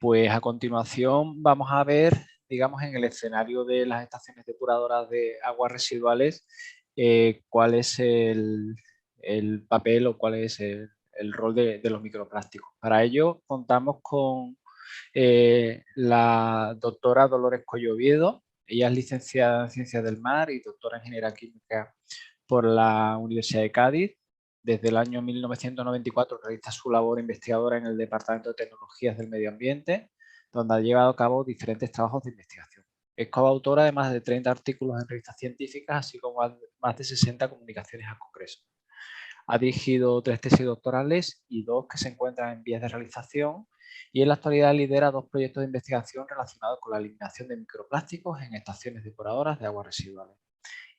Pues a continuación vamos a ver, digamos, en el escenario de las estaciones depuradoras de aguas residuales, cuál es el papel o cuál es el rol de los microplásticos. Para ello contamos con la doctora Dolores Coyo Oviedo. Ella es licenciada en Ciencias del Mar y doctora en Ingeniería Química por la Universidad de Cádiz. Desde el año 1994 realiza su labor investigadora en el Departamento de Tecnologías del Medio Ambiente, donde ha llevado a cabo diferentes trabajos de investigación. Es coautora de más de 30 artículos en revistas científicas, así como más de 60 comunicaciones al Congreso. Ha dirigido 3 tesis doctorales y 2 que se encuentran en vías de realización, y en la actualidad lidera 2 proyectos de investigación relacionados con la eliminación de microplásticos en estaciones depuradoras de aguas residuales.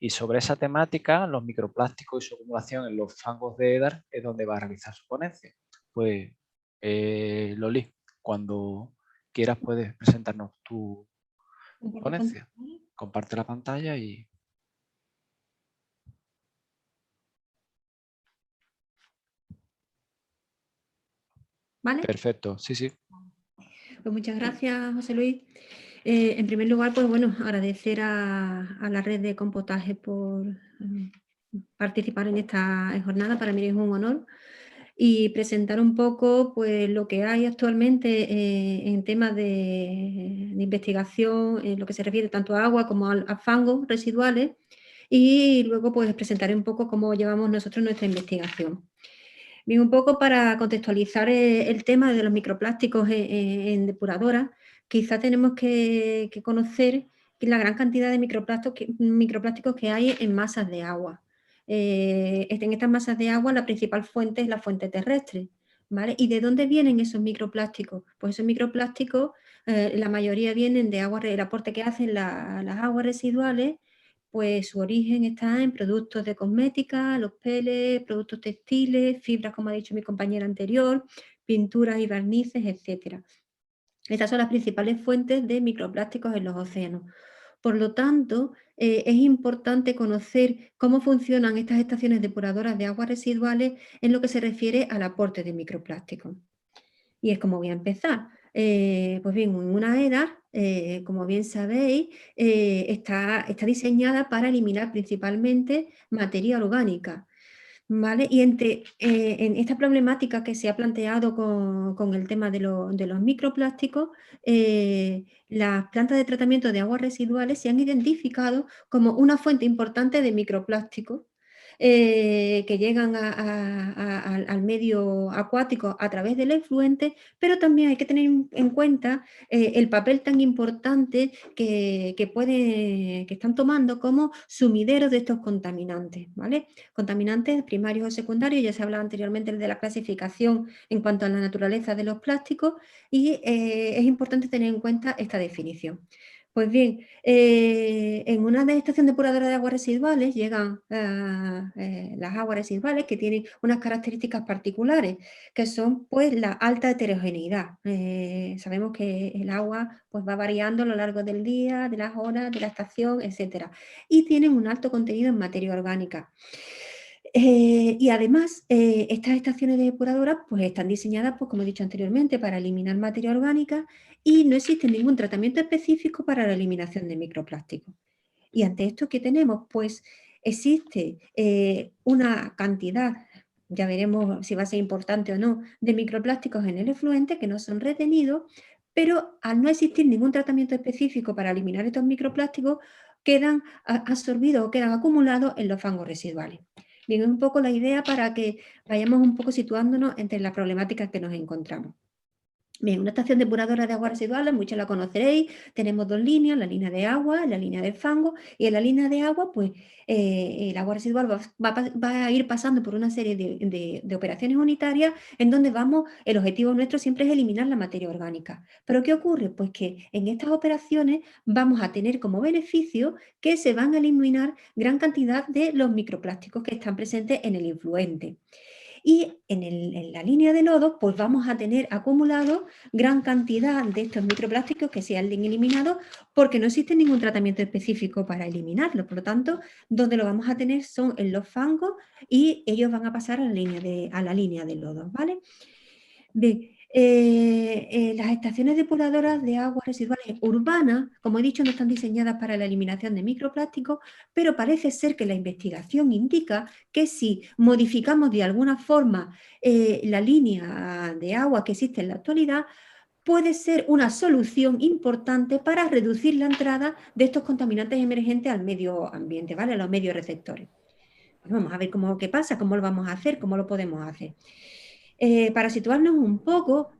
Y sobre esa temática, los microplásticos y su acumulación en los fangos de EDAR, es donde va a realizar su ponencia. Pues, Loli, cuando quieras puedes presentarnos tu ponencia. Comparte la pantalla y... ¿Vale? Perfecto, sí, sí. Pues muchas gracias, José Luis. En primer lugar, pues bueno, agradecer a la red de compostaje por participar en esta jornada. Para mí es un honor. Y presentar un poco pues, lo que hay actualmente en temas de investigación, en lo que se refiere tanto a agua como a fangos residuales. Y luego pues presentaré un poco cómo llevamos nosotros nuestra investigación. Bien, un poco para contextualizar el tema de los microplásticos en depuradoras, quizá tenemos que conocer la gran cantidad de microplásticos que hay en masas de agua. En estas masas de agua la principal fuente es la fuente terrestre, ¿vale? ¿Y de dónde vienen esos microplásticos? Pues esos microplásticos, la mayoría vienen de agua, el aporte que hacen las aguas residuales, pues su origen está en productos de cosmética, los peles, productos textiles, fibras, como ha dicho mi compañera anterior, pinturas y barnices, etc. Estas son las principales fuentes de microplásticos en los océanos. Por lo tanto, es importante conocer cómo funcionan estas estaciones depuradoras de aguas residuales en lo que se refiere al aporte de microplásticos. Y es como voy a empezar. Pues bien, una EDAR, como bien sabéis, está diseñada para eliminar principalmente materia orgánica, ¿vale? Y en esta problemática que se ha planteado con el tema de los microplásticos, las plantas de tratamiento de aguas residuales se han identificado como una fuente importante de microplásticos que llegan al medio acuático a través del efluente, pero también hay que tener en cuenta el papel tan importante que están tomando como sumideros de estos contaminantes, ¿vale? Contaminantes primarios o secundarios, ya se hablaba anteriormente de la clasificación en cuanto a la naturaleza de los plásticos, y es importante tener en cuenta esta definición. Pues bien, en una estación depuradora de aguas residuales llegan las aguas residuales que tienen unas características particulares, que son pues la alta heterogeneidad. Sabemos que el agua pues, va variando a lo largo del día, de las horas, de la estación, etc. Y tienen un alto contenido en materia orgánica. Y además, estas estaciones depuradoras pues, están diseñadas, pues, como he dicho anteriormente, para eliminar materia orgánica, y no existe ningún tratamiento específico para la eliminación de microplásticos. Y ante esto, ¿qué tenemos? Pues existe una cantidad, ya veremos si va a ser importante o no, de microplásticos en el efluente que no son retenidos, pero al no existir ningún tratamiento específico para eliminar estos microplásticos, quedan absorbidos o quedan acumulados en los fangos residuales. Bien, es un poco la idea para que vayamos un poco situándonos entre las problemáticas que nos encontramos. Bien, una estación depuradora de aguas residuales, muchos la conoceréis, tenemos 2 líneas, la línea de agua, la línea de fango, y en la línea de agua, pues el agua residual va a ir pasando por una serie de operaciones unitarias en donde el objetivo nuestro siempre es eliminar la materia orgánica. ¿Pero qué ocurre? Pues que en estas operaciones vamos a tener como beneficio que se van a eliminar gran cantidad de los microplásticos que están presentes en el influente. Y en la línea de lodo, pues vamos a tener acumulado gran cantidad de estos microplásticos que se han eliminado porque no existe ningún tratamiento específico para eliminarlo. Por lo tanto, donde lo vamos a tener son en los fangos y ellos van a pasar a la línea de lodo, ¿vale? Bien, Las estaciones depuradoras de aguas residuales urbanas, como he dicho, no están diseñadas para la eliminación de microplásticos, pero parece ser que la investigación indica que si modificamos de alguna forma la línea de agua que existe en la actualidad, puede ser una solución importante para reducir la entrada de estos contaminantes emergentes al medio ambiente, ¿vale? A los medios receptores. Pues vamos a ver qué pasa, cómo lo vamos a hacer, cómo lo podemos hacer. Para situarnos un poco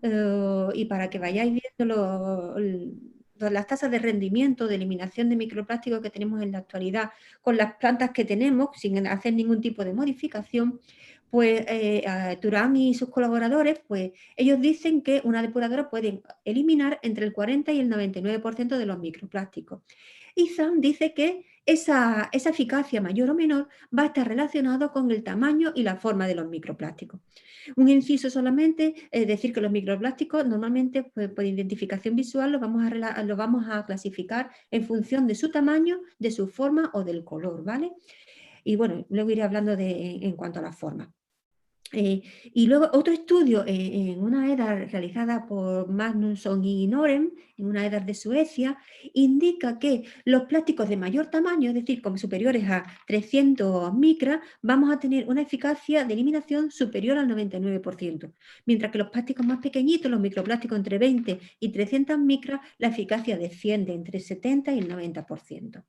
y para que vayáis viendo las tasas de rendimiento, de eliminación de microplásticos que tenemos en la actualidad con las plantas que tenemos, sin hacer ningún tipo de modificación, pues Turán y sus colaboradores, pues ellos dicen que una depuradora puede eliminar entre el 40 y el 99% de los microplásticos. Y Zhang dice que esa eficacia mayor o menor va a estar relacionado con el tamaño y la forma de los microplásticos. Un inciso solamente, es decir que los microplásticos normalmente pues, por identificación visual los vamos a clasificar en función de su tamaño, de su forma o del color, ¿vale? Y bueno, luego iré hablando en cuanto a la forma. Y luego otro estudio en una EDAR realizada por Magnusson y Noren, en una EDAR de Suecia, indica que los plásticos de mayor tamaño, es decir, como superiores a 300 micras, vamos a tener una eficacia de eliminación superior al 99%, mientras que los plásticos más pequeñitos, los microplásticos entre 20 y 300 micras, la eficacia desciende entre el 70 y el 90%.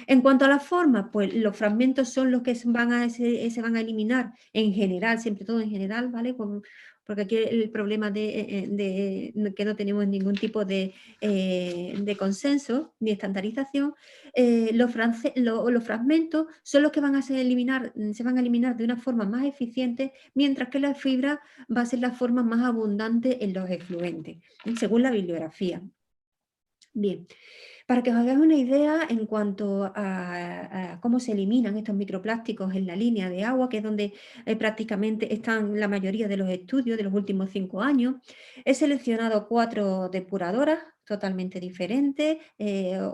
En cuanto a la forma, pues los fragmentos son los que se van a eliminar en general, siempre todo en general, ¿vale? Porque aquí el problema de que no tenemos ningún tipo de consenso ni estandarización, los fragmentos son los que se van a eliminar de una forma más eficiente, mientras que la fibra va a ser la forma más abundante en los efluentes, según la bibliografía. Bien. Para que os hagáis una idea en cuanto a cómo se eliminan estos microplásticos en la línea de agua, que es donde prácticamente están la mayoría de los estudios de los últimos 5 años, he seleccionado 4 depuradoras totalmente diferentes,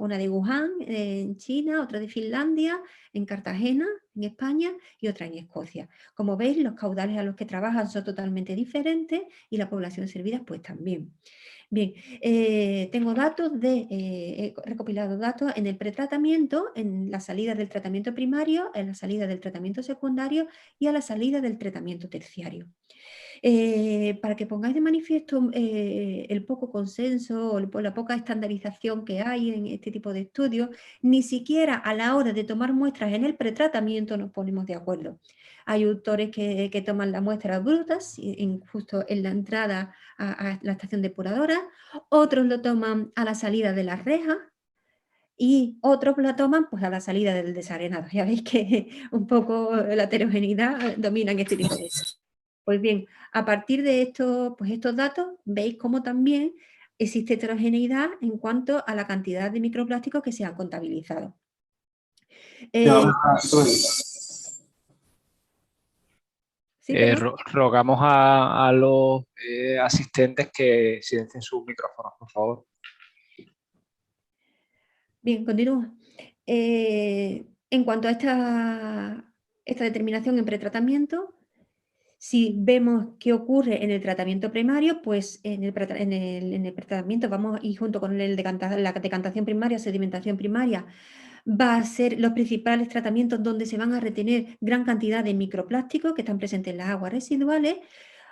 una de Wuhan, en China, otra de Finlandia, en Cartagena, en España, y otra en Escocia. Como veis, los caudales a los que trabajan son totalmente diferentes y la población servida pues también. Bien, tengo datos he recopilado datos en el pretratamiento, en la salida del tratamiento primario, en la salida del tratamiento secundario y a la salida del tratamiento terciario. Para que pongáis de manifiesto el poco consenso o la poca estandarización que hay en este tipo de estudios, ni siquiera a la hora de tomar muestras en el pretratamiento nos ponemos de acuerdo. Hay autores que toman las muestras brutas, justo en la entrada a la estación depuradora, otros lo toman a la salida de las rejas, y otros la toman pues a la salida del desarenado. Ya veis que un poco la heterogeneidad domina en este tipo de cosas. Pues bien, a partir de estos datos, veis cómo también existe heterogeneidad en cuanto a la cantidad de microplásticos que se han contabilizado. ¿Sí, rogamos a los asistentes que silencien sus micrófonos, por favor. Bien, continúo. En cuanto a esta determinación en pretratamiento, si vemos qué ocurre en el tratamiento primario, pues en el pretratamiento vamos y junto con la decantación primaria, sedimentación primaria, va a ser los principales tratamientos donde se van a retener gran cantidad de microplásticos que están presentes en las aguas residuales,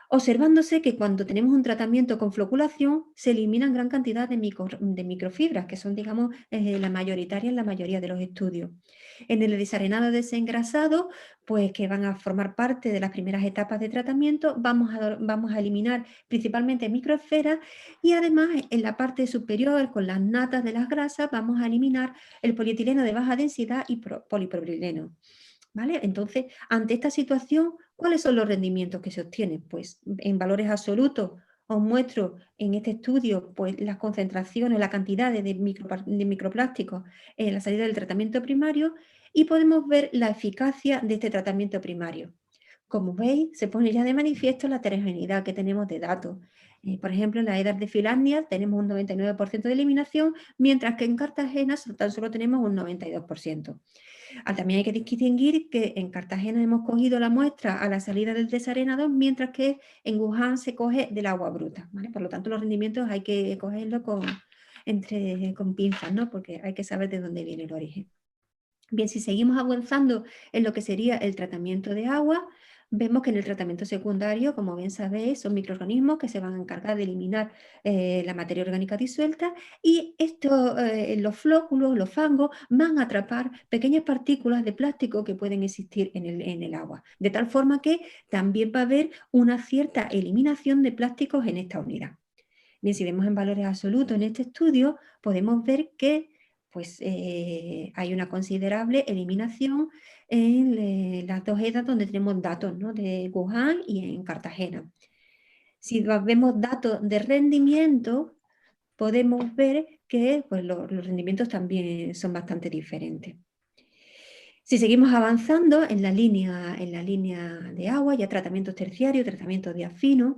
observándose que cuando tenemos un tratamiento con floculación se eliminan gran cantidad de microfibras, que son, digamos, la mayoritaria en la mayoría de los estudios. En el desarenado desengrasado, pues que van a formar parte de las primeras etapas de tratamiento, vamos a eliminar principalmente microesferas y además en la parte superior, con las natas de las grasas, vamos a eliminar el polietileno de baja densidad y polipropileno. ¿Vale? Entonces, ante esta situación, ¿cuáles son los rendimientos que se obtienen? Pues en valores absolutos os muestro en este estudio pues, las concentraciones, la cantidad de microplásticos en la salida del tratamiento primario y podemos ver la eficacia de este tratamiento primario. Como veis, se pone ya de manifiesto la heterogeneidad que tenemos de datos. Por ejemplo, en la EDAR de Finlandia tenemos un 99% de eliminación, mientras que en Cartagena tan solo tenemos un 92%. También hay que distinguir que en Cartagena hemos cogido la muestra a la salida del desarenado, mientras que en Wuhan se coge del agua bruta, ¿vale? Por lo tanto, los rendimientos hay que cogerlos con pinzas, ¿no? Porque hay que saber de dónde viene el origen. Bien, si seguimos avanzando en lo que sería el tratamiento de agua, vemos que en el tratamiento secundario, como bien sabéis, son microorganismos que se van a encargar de eliminar la materia orgánica disuelta, y los flóculos, los fangos, van a atrapar pequeñas partículas de plástico que pueden existir en el agua. De tal forma que también va a haber una cierta eliminación de plásticos en esta unidad. Bien, si vemos en valores absolutos en este estudio, podemos ver que hay una considerable eliminación en las dos EDAs donde tenemos datos, ¿no? De Wuhan y en Cartagena. Si vemos datos de rendimiento, podemos ver que los rendimientos también son bastante diferentes. Si seguimos avanzando en la línea de agua, ya tratamientos terciarios, tratamientos diafinos,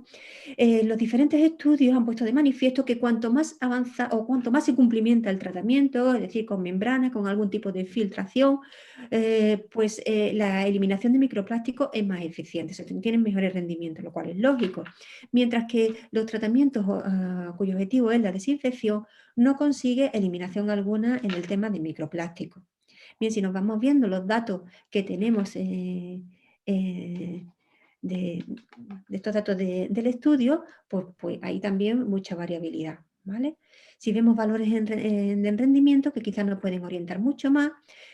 los diferentes estudios han puesto de manifiesto que cuanto más avanza o cuanto más se cumplimenta el tratamiento, es decir, con membranas, con algún tipo de filtración, la eliminación de microplásticos es más eficiente, se tienen mejores rendimientos, lo cual es lógico. Mientras que los tratamientos cuyo objetivo es la desinfección no consigue eliminación alguna en el tema de microplásticos. Bien, si nos vamos viendo los datos que tenemos de estos datos del estudio, pues hay también mucha variabilidad, ¿vale? Si vemos valores en rendimiento, que quizás nos pueden orientar mucho más,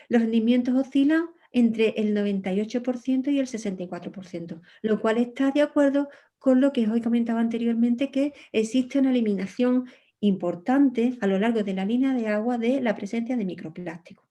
los rendimientos oscilan entre el 98% y el 64%, lo cual está de acuerdo con lo que os he comentado anteriormente, que existe una eliminación importante a lo largo de la línea de agua de la presencia de microplásticos.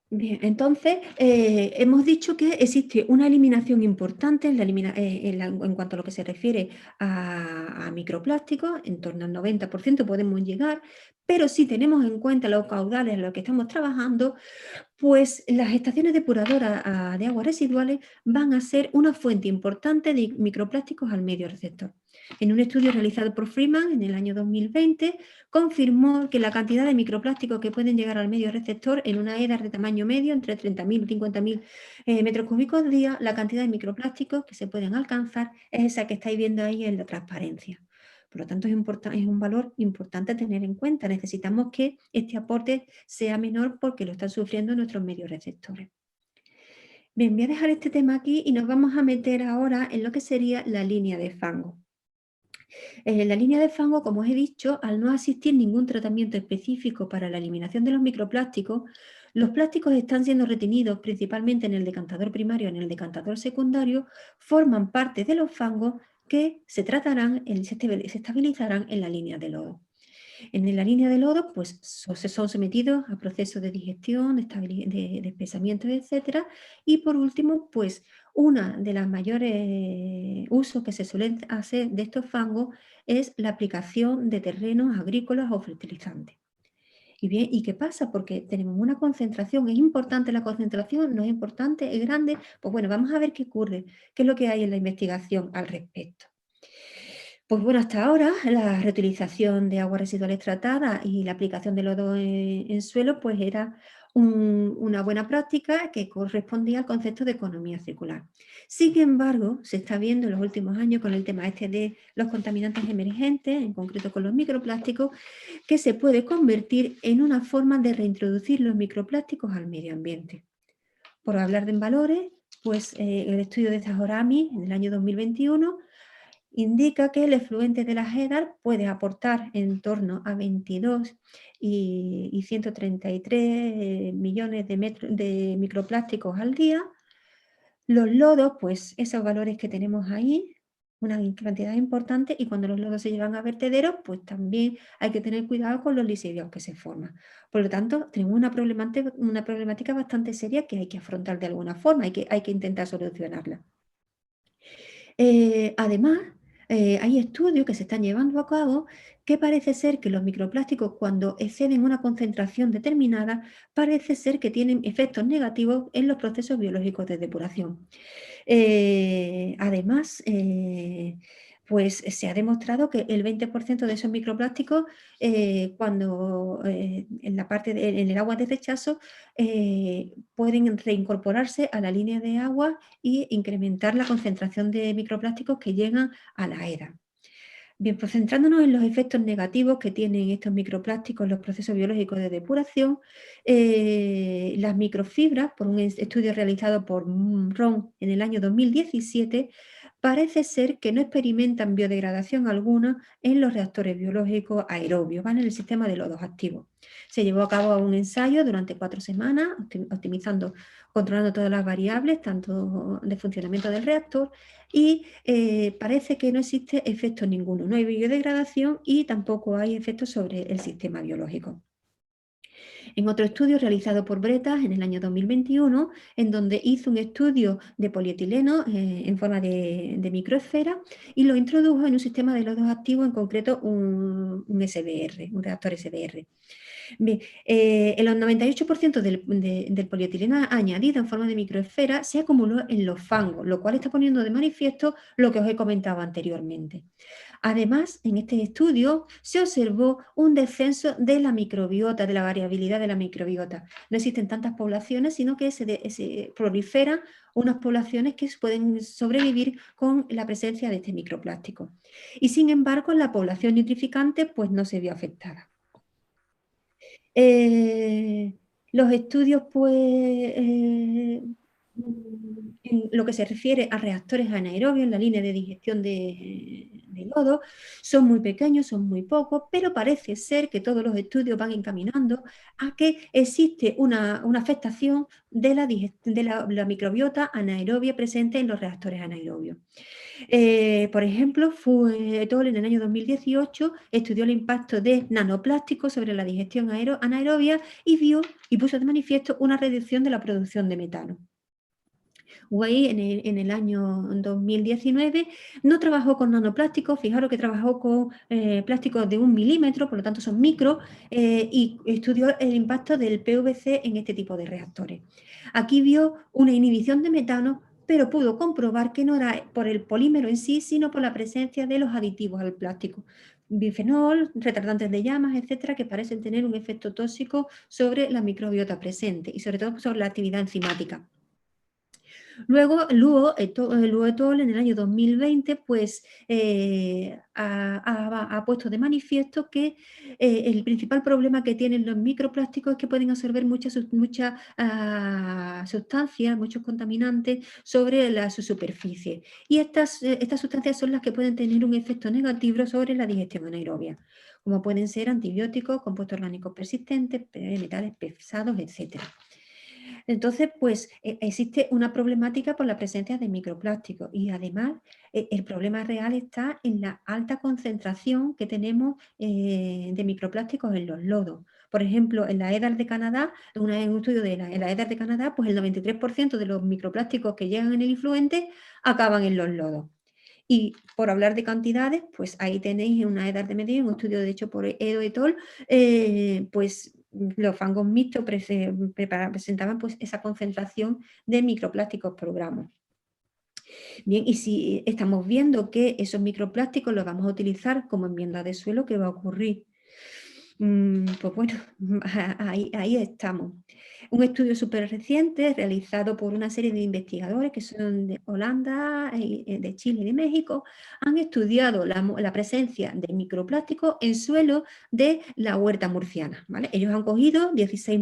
Bien, entonces hemos dicho que existe una eliminación importante en cuanto a lo que se refiere a microplásticos, en torno al 90% podemos llegar, pero si tenemos en cuenta los caudales en los que estamos trabajando, pues las estaciones depuradoras de aguas residuales van a ser una fuente importante de microplásticos al medio receptor. En un estudio realizado por Freeman en el año 2020, confirmó que la cantidad de microplásticos que pueden llegar al medio receptor en una EDAR de tamaño medio, entre 30.000 y 50.000 metros cúbicos día, la cantidad de microplásticos que se pueden alcanzar es esa que estáis viendo ahí en la transparencia. Por lo tanto, es un valor importante a tener en cuenta. Necesitamos que este aporte sea menor porque lo están sufriendo nuestros medios receptores. Bien, voy a dejar este tema aquí y nos vamos a meter ahora en lo que sería la línea de fango. La línea de fango, como os he dicho, al no existir ningún tratamiento específico para la eliminación de los microplásticos, los plásticos están siendo retenidos principalmente en el decantador primario y en el decantador secundario, forman parte de los fangos que se tratarán, se estabilizarán en la línea de lodo. En la línea de lodo, pues se son sometidos a procesos de digestión, de espesamiento, etc. Y por último, pues una de las mayores usos que se suelen hacer de estos fangos es la aplicación de terrenos agrícolas o fertilizantes. Y bien, ¿y qué pasa? Porque tenemos una concentración, ¿es importante la concentración? ¿No es importante? ¿Es grande? Pues bueno, vamos a ver qué ocurre, qué es lo que hay en la investigación al respecto. Pues bueno, hasta ahora la reutilización de aguas residuales tratadas y la aplicación de lodo en suelo pues era una buena práctica que correspondía al concepto de economía circular. Sin embargo, se está viendo en los últimos años con el tema de los contaminantes emergentes, en concreto con los microplásticos, que se puede convertir en una forma de reintroducir los microplásticos al medio ambiente. Por hablar de valores, pues el estudio de Zahorami en el año 2021 indica que el efluente de la EDAR puede aportar en torno a 22 y 133 millones de microplásticos al día. Los lodos, pues esos valores que tenemos ahí, una cantidad importante, y cuando los lodos se llevan a vertederos, pues también hay que tener cuidado con los lisidios que se forman. Por lo tanto, tenemos una problemática bastante seria que hay que afrontar de alguna forma, hay que intentar solucionarla. Además, hay estudios que se están llevando a cabo que parece ser que los microplásticos, cuando exceden una concentración determinada, parece ser que tienen efectos negativos en los procesos biológicos de depuración. Además, pues se ha demostrado que el 20% de esos microplásticos, cuando en la parte en el agua de rechazo, pueden reincorporarse a la línea de agua e incrementar la concentración de microplásticos que llegan a la EDA. Bien, pues centrándonos en los efectos negativos que tienen estos microplásticos en los procesos biológicos de depuración, las microfibras, por un estudio realizado por Ron en el año 2017, parece ser que no experimentan biodegradación alguna en los reactores biológicos aerobios, van en el sistema de lodos activos. Se llevó a cabo un ensayo durante 4 semanas, optimizando, controlando todas las variables, tanto de funcionamiento del reactor, y parece que no existe efecto ninguno, no hay biodegradación y tampoco hay efectos sobre el sistema biológico. En otro estudio realizado por Bretas en el año 2021, en donde hizo un estudio de polietileno en forma de microesfera y lo introdujo en un sistema de lodos activos, en concreto un SBR, un reactor SBR. Bien, el 98% del polietileno añadido en forma de microesfera se acumuló en los fangos, lo cual está poniendo de manifiesto lo que os he comentado anteriormente. Además, en este estudio se observó un descenso de la microbiota, de la variabilidad de la microbiota. No existen tantas poblaciones, sino que se proliferan unas poblaciones que pueden sobrevivir con la presencia de este microplástico. Y sin embargo, la población nitrificante pues, no se vio afectada. Los estudios, pues, en lo que se refiere a reactores anaerobios en la línea de digestión de lodo, son muy pequeños, son muy pocos, pero parece ser que todos los estudios van encaminando a que existe una afectación de la microbiota anaerobia presente en los reactores anaerobios. Por ejemplo, Fuetol en el año 2018 estudió el impacto de nanoplásticos sobre la digestión anaerobia y puso de manifiesto una reducción de la producción de metano. Wei en el año 2019 no trabajó con nanoplásticos, fijaros que trabajó con plásticos de 1 milímetro, por lo tanto son micro, y estudió el impacto del PVC en este tipo de reactores. Aquí vio una inhibición de metano, pero pudo comprobar que no era por el polímero en sí, sino por la presencia de los aditivos al plástico. Bifenol, retardantes de llamas, etcétera, que parecen tener un efecto tóxico sobre la microbiota presente y sobre todo sobre la actividad enzimática. Luego, Luo et al. En el año 2020 pues, ha puesto de manifiesto que el principal problema que tienen los microplásticos es que pueden absorber muchas sustancias, muchos contaminantes sobre su superficie. Y estas sustancias son las que pueden tener un efecto negativo sobre la digestión anaerobia, como pueden ser antibióticos, compuestos orgánicos persistentes, metales pesados, etcétera. Entonces, pues existe una problemática por la presencia de microplásticos y además el problema real está en la alta concentración que tenemos de microplásticos en los lodos. Por ejemplo, en la EDAR de Canadá, en un estudio en la EDAR de Canadá, pues el 93% de los microplásticos que llegan en el influente acaban en los lodos. Y por hablar de cantidades, pues ahí tenéis una EDAR de medida, un estudio de hecho por Edo et al., pues los fangos mixtos presentaban pues, esa concentración de microplásticos por gramo. Bien, y si estamos viendo que esos microplásticos los vamos a utilizar como enmienda de suelo, ¿qué va a ocurrir? Pues bueno, ahí estamos. Un estudio súper reciente realizado por una serie de investigadores que son de Holanda, de Chile y de México, han estudiado la presencia de microplásticos en suelo de la huerta murciana, ¿vale? Ellos han cogido 16,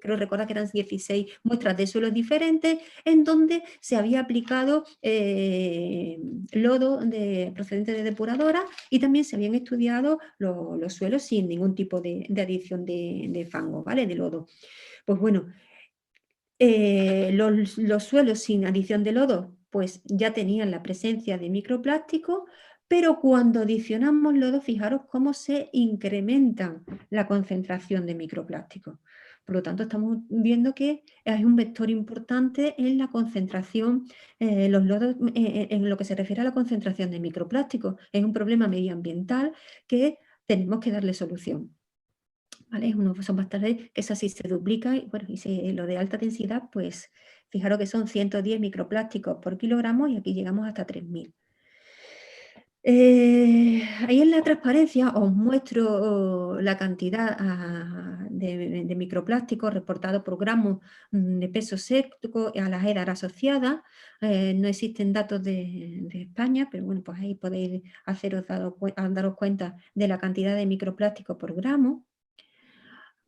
creo recordar que eran 16 muestras de suelos diferentes en donde se había aplicado lodo procedente de depuradora y también se habían estudiado los suelos sin ningún tipo de adición de fango, ¿vale? De lodo. Pues bueno, los suelos sin adición de lodo pues ya tenían la presencia de microplástico, pero cuando adicionamos lodo, fijaros cómo se incrementa la concentración de microplástico. Por lo tanto, estamos viendo que hay un vector importante en la concentración, los lodos, en lo que se refiere a la concentración de microplásticos. Es un problema medioambiental que tenemos que darle solución. ¿Vale? Son bastantes, eso sí se duplica y, bueno, lo de alta densidad, pues fijaros que son 110 microplásticos por kilogramo y aquí llegamos hasta 3000. Ahí en la transparencia os muestro la cantidad de microplásticos reportados por gramos de peso seco a las EDAR asociadas. No existen datos de España, pero bueno, pues ahí podéis daros cuenta de la cantidad de microplásticos por gramo.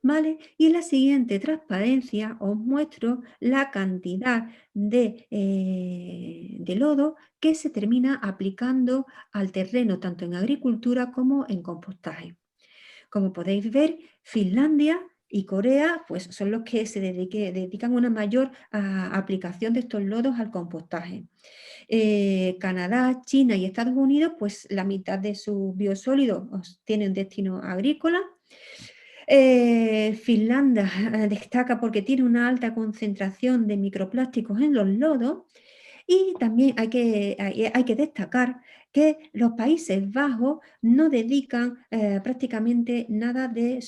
¿Vale? Y en la siguiente transparencia os muestro la cantidad de lodo que se termina aplicando al terreno, tanto en agricultura como en compostaje. Como podéis ver, Finlandia y Corea pues, son los que se dedican una mayor aplicación de estos lodos al compostaje. Canadá, China y Estados Unidos, pues la mitad de sus biosólidos tienen destino agrícola. Finlandia destaca porque tiene una alta concentración de microplásticos en los lodos y también hay que destacar que los Países Bajos no dedican prácticamente nada de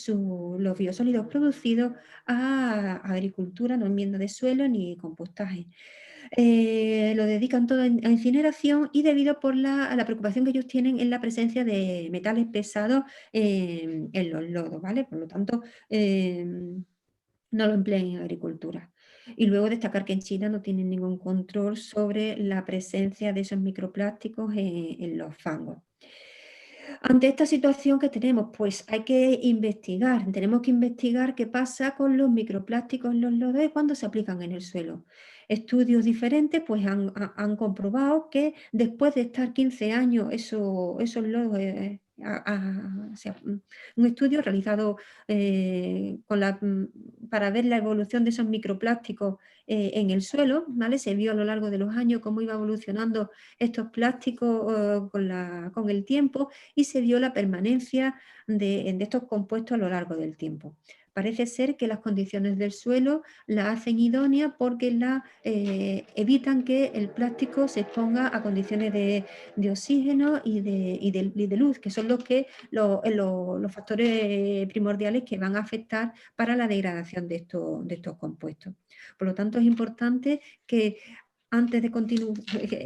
los biosólidos producidos a agricultura, no enmienda de suelo ni compostaje. Lo dedican todo a incineración y debido a la preocupación que ellos tienen en la presencia de metales pesados en los lodos, ¿vale? Por lo tanto, no lo emplean en agricultura. Y luego destacar que en China no tienen ningún control sobre la presencia de esos microplásticos en los fangos. Ante esta situación que tenemos, pues hay que investigar, tenemos que investigar qué pasa con los microplásticos en los lodos y cuando se aplican en el suelo. Estudios diferentes pues han comprobado que después de estar 15 años esos lodos, un estudio realizado para ver la evolución de esos microplásticos en el suelo, ¿vale? Se vio a lo largo de los años cómo iba evolucionando estos plásticos con el tiempo y se vio la permanencia de estos compuestos a lo largo del tiempo. Parece ser que las condiciones del suelo la hacen idónea porque evitan que el plástico se exponga a condiciones de oxígeno y de luz, que son los factores primordiales que van a afectar para la degradación de estos compuestos. Por lo tanto, es importante que antes de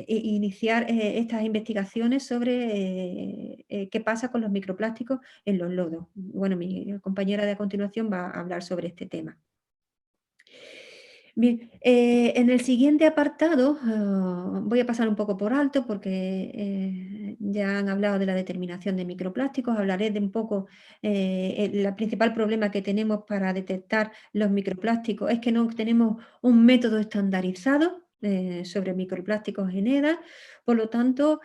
iniciar estas investigaciones sobre qué pasa con los microplásticos en los lodos. Bueno, mi compañera de a continuación va a hablar sobre este tema. Bien, en el siguiente apartado voy a pasar un poco por alto porque ya han hablado de la determinación de microplásticos, hablaré de un poco el principal problema que tenemos para detectar los microplásticos es que no tenemos un método estandarizado sobre microplásticos en EDA, por lo tanto,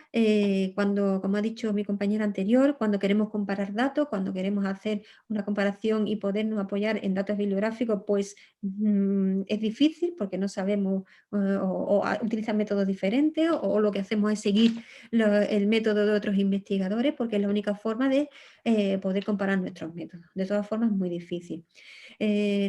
como ha dicho mi compañera anterior, cuando queremos comparar datos, cuando queremos hacer una comparación y podernos apoyar en datos bibliográficos, pues es difícil porque no sabemos o utilizan métodos diferentes o lo que hacemos es seguir el método de otros investigadores porque es la única forma de poder comparar nuestros métodos. De todas formas, es muy difícil.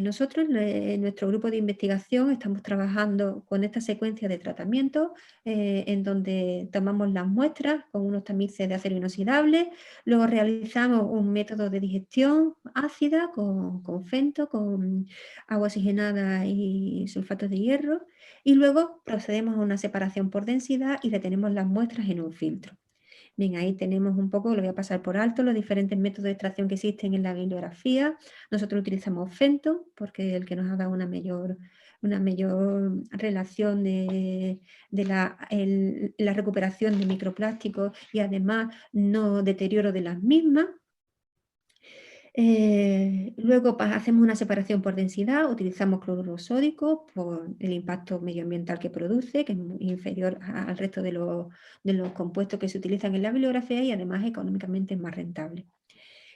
Nosotros en nuestro grupo de investigación estamos trabajando con esta secuencia de tratamientos en donde tomamos las muestras con unos tamices de acero inoxidable, luego realizamos un método de digestión ácida con fento, con agua oxigenada y sulfatos de hierro y luego procedemos a una separación por densidad y retenemos las muestras en un filtro. Bien, ahí tenemos un poco, lo voy a pasar por alto, los diferentes métodos de extracción que existen en la bibliografía. Nosotros utilizamos Fento porque es el que nos ha dado una mayor relación de la recuperación de microplásticos y además no deterioro de las mismas. Luego hacemos una separación por densidad, utilizamos cloruro sódico por el impacto medioambiental que produce, que es inferior al resto de los compuestos que se utilizan en la bibliografía y además económicamente es más rentable.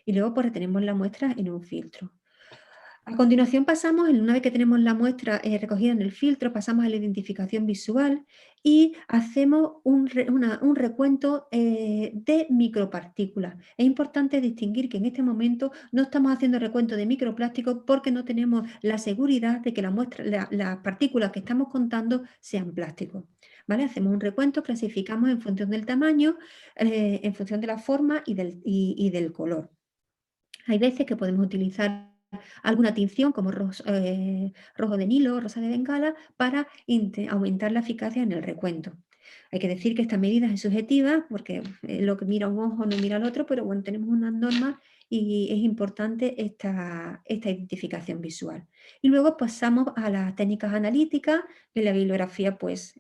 Y luego pues retenemos la muestra en un filtro. A continuación pasamos, una vez que tenemos la muestra recogida en el filtro, pasamos a la identificación visual y hacemos un recuento de micropartículas. Es importante distinguir que en este momento no estamos haciendo recuento de microplásticos porque no tenemos la seguridad de que las partículas que estamos contando sean plásticos. ¿Vale? Hacemos un recuento, clasificamos en función del tamaño, en función de la forma y del color. Hay veces que podemos utilizar alguna tinción como rojo de Nilo, rosa de Bengala, para aumentar la eficacia en el recuento. Hay que decir que esta medida es subjetiva porque lo que mira un ojo no mira al otro, pero bueno, tenemos unas normas y es importante esta identificación visual. Y luego pasamos a las técnicas analíticas, que la bibliografía pues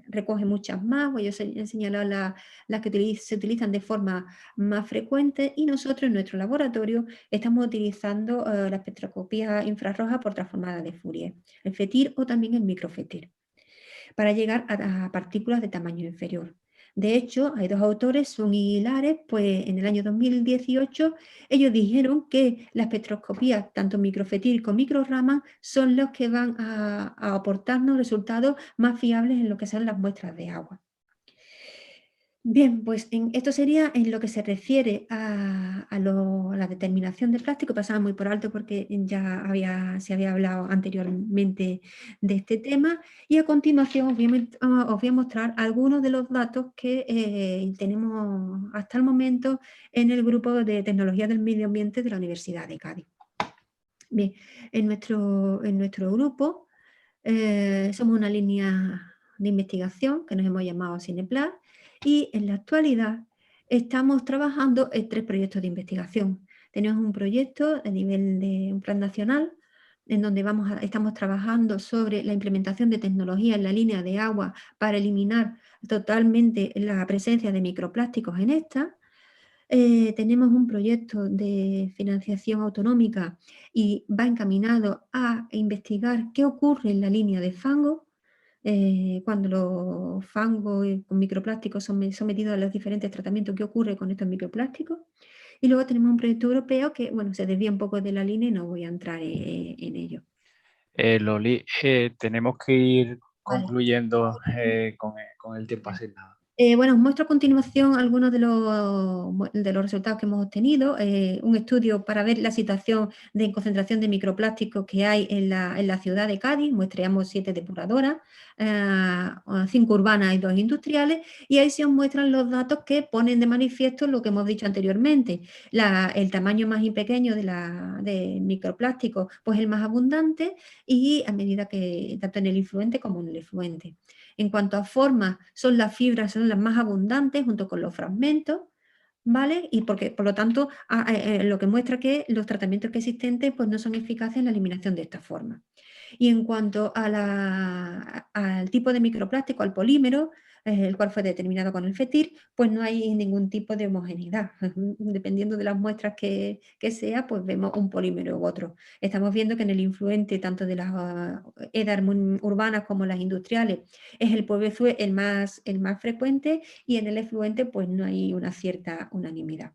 recoge muchas más, voy a señalar las que se utilizan de forma más frecuente, y nosotros en nuestro laboratorio estamos utilizando la espectroscopía infrarroja por transformada de Fourier, el FETIR o también el microfetir, para llegar a partículas de tamaño inferior. De hecho, hay dos autores, Sun y Hilares, pues en el año 2018 ellos dijeron que la espectroscopía, tanto microfetir como microraman, son los que van a aportarnos resultados más fiables en lo que son las muestras de agua. Bien, pues esto sería en lo que se refiere a la determinación de plástico. Pasaba muy por alto porque ya se había hablado anteriormente de este tema, y a continuación os voy a mostrar algunos de los datos que tenemos hasta el momento en el grupo de tecnología del medio ambiente de la Universidad de Cádiz. Bien, en nuestro grupo somos una línea de investigación que nos hemos llamado Cineplas, y en la actualidad estamos trabajando en 3 proyectos de investigación. Tenemos un proyecto a nivel de un plan nacional en donde estamos trabajando sobre la implementación de tecnología en la línea de agua para eliminar totalmente la presencia de microplásticos en esta. Tenemos un proyecto de financiación autonómica y va encaminado a investigar qué ocurre en la línea de fango cuando los fangos con microplásticos son sometidos a los diferentes tratamientos, qué ocurre con estos microplásticos. Y luego tenemos un proyecto europeo que, bueno, se desvía un poco de la línea y no voy a entrar en ello. Loli, tenemos que ir concluyendo Vale. con el tiempo asignado. Bueno, os muestro a continuación algunos de los resultados que hemos obtenido. Un estudio para ver la situación de concentración de microplásticos que hay en la ciudad de Cádiz. Muestreamos 7 depuradoras, 5 urbanas y 2 industriales, y ahí se os muestran los datos que ponen de manifiesto lo que hemos dicho anteriormente. El tamaño más pequeño de microplásticos, pues el más abundante, y a medida que tanto en el influente como en el efluente. En cuanto a formas, las fibras son las más abundantes junto con los fragmentos, ¿vale? Y por lo tanto, lo que muestra que los tratamientos que existentes pues, no son eficaces en la eliminación de estas formas. Y en cuanto al tipo de microplástico, al polímero, el cual fue determinado con el FETIR, pues no hay ningún tipo de homogeneidad. Dependiendo de las muestras que sea, pues vemos un polímero u otro. Estamos viendo que en el influente, tanto de las EDAR urbanas como las industriales, es el PVC el más frecuente, y en el efluente pues no hay una cierta unanimidad.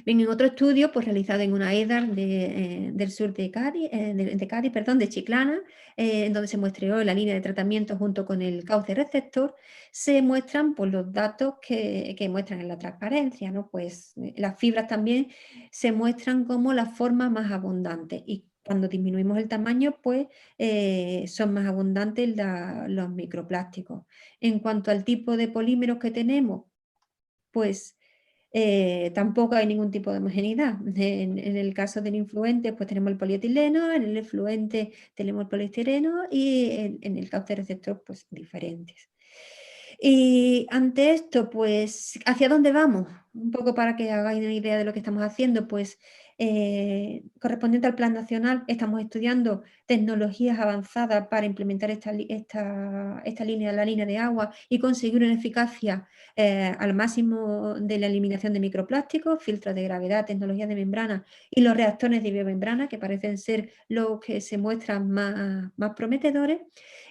Bien, en otro estudio, pues realizado en una EDAR del sur de Cádiz, de Chiclana, en donde se muestreó la línea de tratamiento junto con el cauce receptor, se muestran pues, los datos que muestran en la transparencia, ¿no? Pues las fibras también se muestran como la forma más abundante, y cuando disminuimos el tamaño, pues son más abundantes los microplásticos. En cuanto al tipo de polímeros que tenemos, pues tampoco hay ningún tipo de homogeneidad. En el caso del influente, pues tenemos el polietileno, en el efluente tenemos el poliestireno, y en el cauce receptor, pues diferentes. Y ante esto, pues, ¿hacia dónde vamos? Un poco para que hagáis una idea de lo que estamos haciendo, pues, correspondiente al Plan Nacional, estamos estudiando tecnologías avanzadas para implementar esta línea, la línea de agua, y conseguir una eficacia al máximo de la eliminación de microplásticos, filtros de gravedad, tecnologías de membrana y los reactores de biomembrana, que parecen ser los que se muestran más prometedores.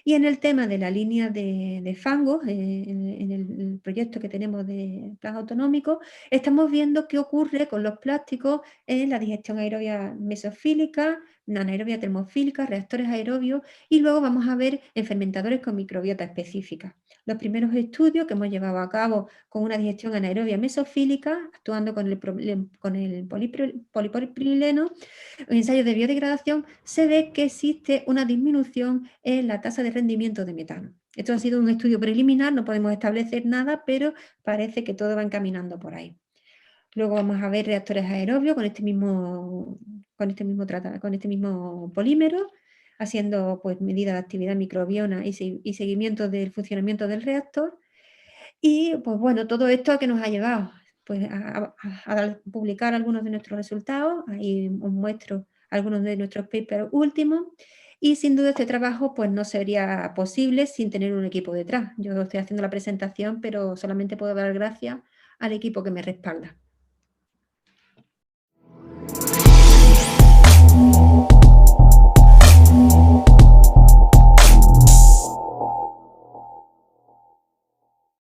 Y en el tema de la línea de fangos, en el proyecto que tenemos de plan autonómico, estamos viendo qué ocurre con los plásticos en la digestión aerobia mesofílica, anaerobia termofílica, reactores aerobios, y luego vamos a ver en fermentadores con microbiota específica. Los primeros estudios que hemos llevado a cabo con una digestión anaerobia mesofílica, actuando con el polipropileno, ensayos de biodegradación, se ve que existe una disminución en la tasa de rendimiento de metano. Esto ha sido un estudio preliminar, no podemos establecer nada, pero parece que todo va encaminando por ahí. Luego vamos a ver reactores aerobios con este mismo polímero, haciendo pues medidas de actividad microbiana y seguimiento del funcionamiento del reactor. Y pues bueno, todo esto a que nos ha llevado pues, a publicar algunos de nuestros resultados. Ahí os muestro algunos de nuestros papers últimos. Y sin duda este trabajo pues, no sería posible sin tener un equipo detrás. Yo estoy haciendo la presentación, pero solamente puedo dar gracias al equipo que me respalda.